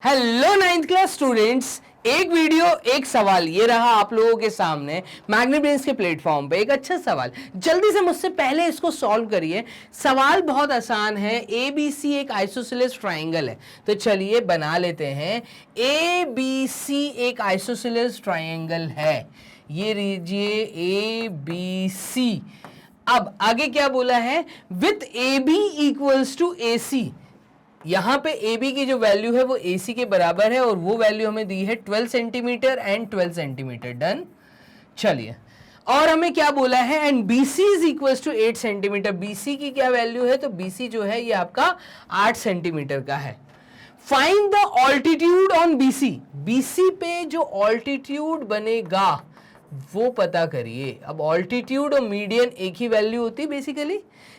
Hello ninth class students, एक video एक सवाल ये रहा आप लोगों के सामने मैग्नेब्रेन्स के प्लेटफॉर्म पे। एक अच्छा सवाल, जल्दी से मुझसे पहले इसको सॉल्व करिए। सवाल बहुत आसान है। ए बी सी एक आइसोसेलेस ट्राइंगल है, तो चलिए बना लेते हैं। ए बी सी एक आइसोसेलेस ट्राइंगल है, ये लीजिए ए बी सी। अब आगे क्या बोला है? With A B equals to A C. यहां पे ए बी की जो वैल्यू है वो ए सी के बराबर है और वो वैल्यू हमें दी है 12 सेंटीमीटर एंड 12 सेंटीमीटर। डन। चलिए, और हमें क्या बोला है? And B C is equal to 8 centimetre. B C की क्या वैल्यू है? तो बी सी जो है ये आपका 8 सेंटीमीटर का है। Find the altitude on B C. B C पे जो ऑल्टीट्यूड बनेगा वो पता करिए। अब ऑल्टीट्यूड और मीडियन एक ही वैल्यू होती है बेसिकली,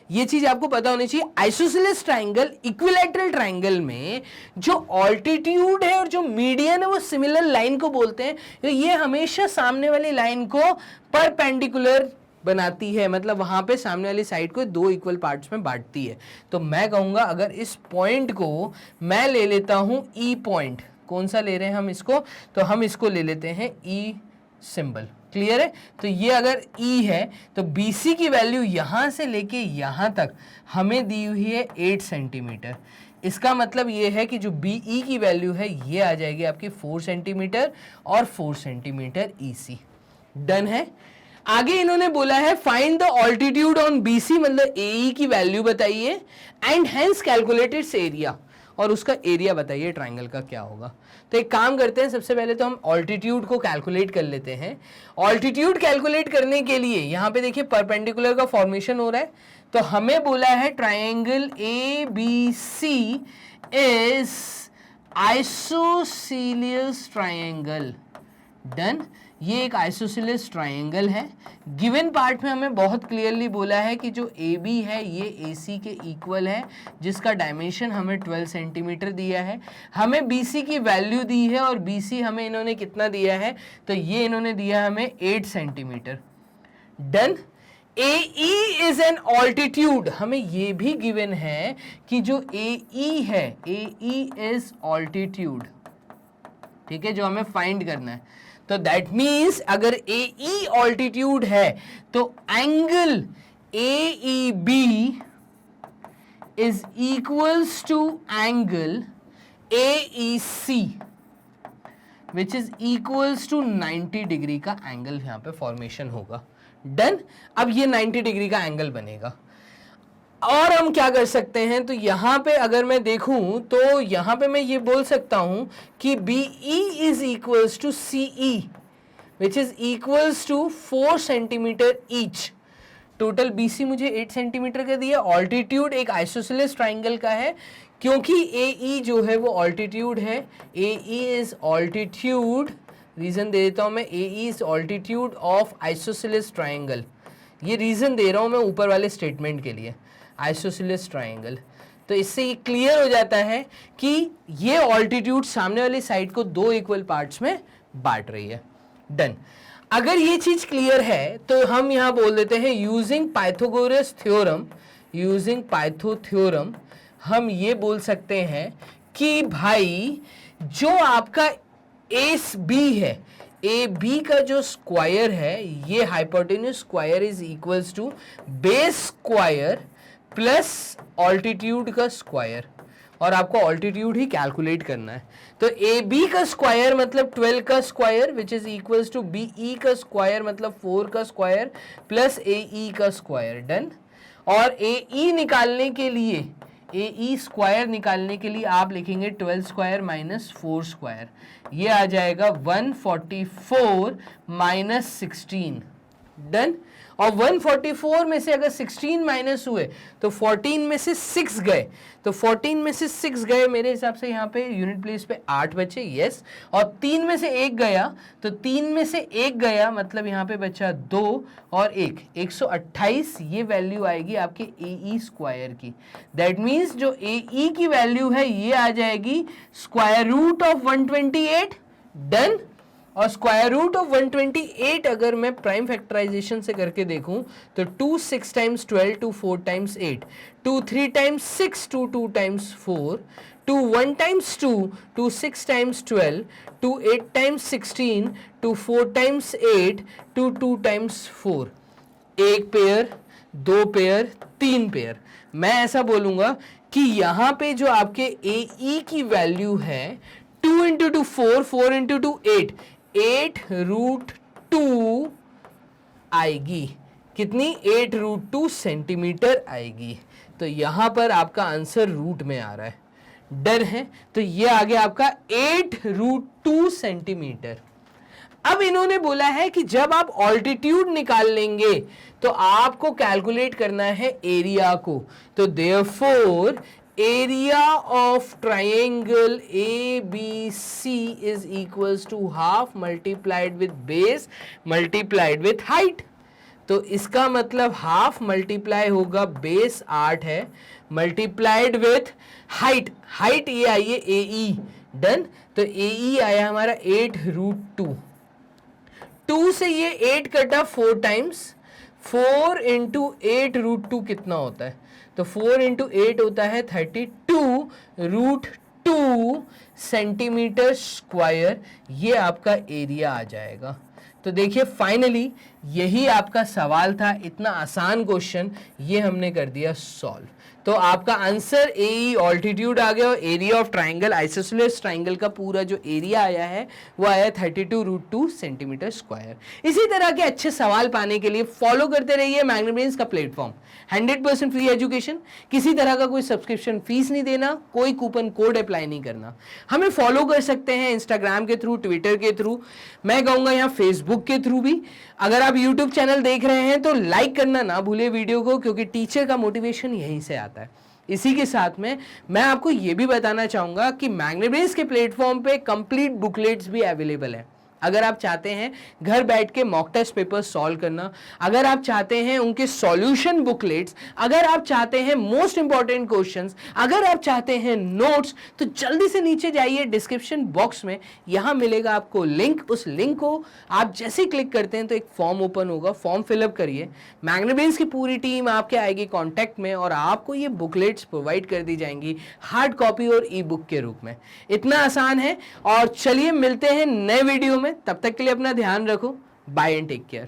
ये चीज आपको पता होनी चाहिए। आइसोसेलेस ट्राइंगल, इक्विलैटरल ट्राइंगल में जो ऑल्टीट्यूड है और जो मीडियन है वो सिमिलर लाइन को बोलते हैं। तो ये हमेशा सामने वाली लाइन को परपेंडिकुलर बनाती है, मतलब वहां पे सामने वाली साइड को दो इक्वल पार्ट्स में बांटती है। तो मैं कहूंगा अगर इस पॉइंट को मैं ले लेता हूं ई पॉइंट, कौन सा ले रहे हैं हम इसको? तो हम इसको ले लेते हैं ई सिंबल। क्लियर है? तो ये अगर E है तो BC की वैल्यू यहां से लेके यहां तक हमें दी हुई है 8 सेंटीमीटर। इसका मतलब ये है कि जो BE की वैल्यू है ये आ जाएगी आपकी 4 सेंटीमीटर और 4 सेंटीमीटर EC। डन है। आगे इन्होंने बोला है find the altitude on BC, मतलब AE की वैल्यू बताइए and hence calculate its area, और उसका एरिया बताइए ट्राइंगल का क्या होगा। तो एक काम करते हैं, सबसे पहले तो हम ऑल्टीट्यूड को कैलकुलेट कर लेते हैं। ऑल्टीट्यूड कैलकुलेट करने के लिए यहाँ पे देखिए परपेंडिकुलर का फॉर्मेशन हो रहा है, तो हमें बोला है triangle A B C is isosceles triangle. Done. ये एक आइसोसेलेस ट्राइंगल है। गिवन पार्ट में हमें बहुत क्लियरली बोला है कि जो ए बी है ये ए सी के इक्वल है, जिसका डायमेंशन हमें 12 सेंटीमीटर दिया है। हमें बी सी की वैल्यू दी है और बी सी हमें इन्होंने कितना दिया है? तो ये इन्होंने दिया हमें 8 centimetre. Done. A E is an altitude, हमें ये भी गिवन है कि जो ए ई है, ए ई इज ऑल्टीट्यूड। ठीक है, जो हमें फाइंड करना है। तो दैट मीन्स अगर ए ई ऑल्टीट्यूड है तो angle A E B is equals to angle A E C which is equals to 90 degree का एंगल यहां पे फॉर्मेशन होगा। डन। अब ये 90 डिग्री का एंगल बनेगा। और हम क्या कर सकते हैं? तो यहां पे अगर मैं देखूं तो यहां पे मैं ये बोल सकता हूं कि B E is equals to C E which is equals to 4 centimetre each. Total B C मुझे 8 सेंटीमीटर का दिया। ऑल्टीट्यूड एक आइसोसेलेस ट्राइंगल का है, क्योंकि ए ई जो है वो ऑल्टीट्यूड है। A E is altitude, reason दे देता हूं मैं, A E is altitude of isosceles triangle. ये रीजन दे रहा हूं मैं ऊपर वाले स्टेटमेंट के लिए, आइसोसेलेस ट्राइंगल। तो इससे ये क्लियर हो जाता है कि ये ऑल्टीट्यूड सामने वाली साइड को दो इक्वल पार्ट्स में बांट रही है। डन। अगर ये चीज क्लियर है तो हम यहां बोल देते हैं using Pythagoras theorem, using Pytho theorem हम ये बोल सकते हैं कि भाई जो आपका एस बी है, ए बी का जो स्क्वायर है, ये hypotenuse square is equals to base square plus altitude का स्क्वायर, और आपको ऑल्टीट्यूड ही कैलकुलेट करना है। तो ए बी का स्क्वायर मतलब 12 का square which is equals to B E का स्क्वायर मतलब 4 का स्क्वायर प्लस ए ई का स्क्वायर। डन। और ए ई निकालने के लिए, ए ई स्क्वायर निकालने के लिए आप लिखेंगे 12 स्क्वायर माइनस 4 स्क्वायर, ये आ जाएगा 144 माइनस 16। डन। और 144 में से अगर 16 माइनस हुए तो 14 में से 6 गए, तो 14 में से 6 गए, मेरे हिसाब से यहाँ पे यूनिट प्लेस पे 8 बचे। यस। और 3 में से 1 गया, तो 3 में से 1 गया मतलब यहाँ पे बचा 2 और 1, 128। ये वैल्यू आएगी आपके ए ई स्क्वायर की। दैट मीन्स जो ए ई की वैल्यू है ये आ जाएगी स्क्वायर रूट ऑफ 128। डन। और स्क्वायर रूट ऑफ 128 अगर मैं प्राइम फैक्टराइजेशन से करके देखूं तो 2 6 times 12, 2 4 times 8, 2 3 times 6, 2 2 times 4, 2 1 times 2, 2 6 times 12, 2 8 times 16, 2 4 times 8, 2 2 times 4, एक पेयर, दो पेयर, तीन पेयर। मैं ऐसा बोलूंगा कि यहां पे जो आपके ए ई की वैल्यू है 2 इंटू 2 4, 4 इंटू 2 8, 8 रूट 2 आएगी। कितनी? 8 रूट 2 सेंटीमीटर आएगी। तो यहां पर आपका आंसर रूट में आ रहा है। डन है? तो ये आ गया आपका 8 रूट 2 सेंटीमीटर। अब इन्होंने बोला है कि जब आप ऑल्टीट्यूड निकाल लेंगे तो आपको कैलकुलेट करना है एरिया को। तो therefore area of triangle ABC is equals to half multiplied with base multiplied with height. तो इसका मतलब हाफ मल्टीप्लाई होगा, बेस 8 है, मल्टीप्लाइड विथ हाइट। हाइट ये आई है AE। डन। तो AE आया हमारा 8 रूट 2। 2 से ये 8 कटा 4 टाइम्स, 4 इंटू 8 रूट 2 कितना होता है? तो 4 इंटू 8 होता है 32 रूट 2 सेंटीमीटर स्क्वायर। ये आपका एरिया आ जाएगा। तो देखिए फाइनली यही आपका सवाल था। इतना आसान क्वेश्चन ये हमने कर दिया सॉल्व। तो आपका आंसर AE ऑल्टीट्यूड आ गया और area of triangle, isosceles triangle का पूरा जो एरिया आया है वो आया 32 रूट 2 सेंटीमीटर स्क्वायर। इसी तरह के अच्छे सवाल पाने के लिए फॉलो करते रहिए मैग्नेब्रेन्स का प्लेटफॉर्म। 100% फ्री एजुकेशन, किसी तरह का कोई सब्सक्रिप्शन फीस नहीं देना, कोई कूपन कोड अप्लाई नहीं करना। हमें फॉलो कर सकते हैं इंस्टाग्राम के थ्रू, ट्विटर के थ्रू, मैं कहूँगा यहाँ फेसबुक के थ्रू भी। अगर आप यूट्यूब चैनल देख रहे हैं तो लाइक करना ना भूले वीडियो को, क्योंकि टीचर का मोटिवेशन यहीं से आता है। इसी के साथ में मैं आपको ये भी बताना चाहूँगा कि मैग्नेब्रेन्स के प्लेटफॉर्म पे कंप्लीट बुकलेट्स भी अवेलेबल है। अगर आप चाहते हैं घर बैठ के मॉक टेस्ट पेपर सॉल्व करना, अगर आप चाहते हैं उनके सॉल्यूशन बुकलेट्स, अगर आप चाहते हैं मोस्ट इंपॉर्टेंट क्वेश्चंस, अगर आप चाहते हैं नोट्स, तो जल्दी से नीचे जाइए डिस्क्रिप्शन बॉक्स में, यहां मिलेगा आपको लिंक। उस लिंक को आप जैसे ही क्लिक करते हैं तो एक फॉर्म ओपन होगा, फॉर्म फिलअप करिए। मैग्नेब्रेन्स की पूरी टीम आपके आएगी कॉन्टैक्ट में और आपको ये बुकलेट्स प्रोवाइड कर दी जाएंगी हार्ड कॉपी और ई बुक के रूप में। इतना आसान है। और चलिए मिलते हैं नए वीडियो में, तब तक के लिए अपना ध्यान रखो। Bye and take care.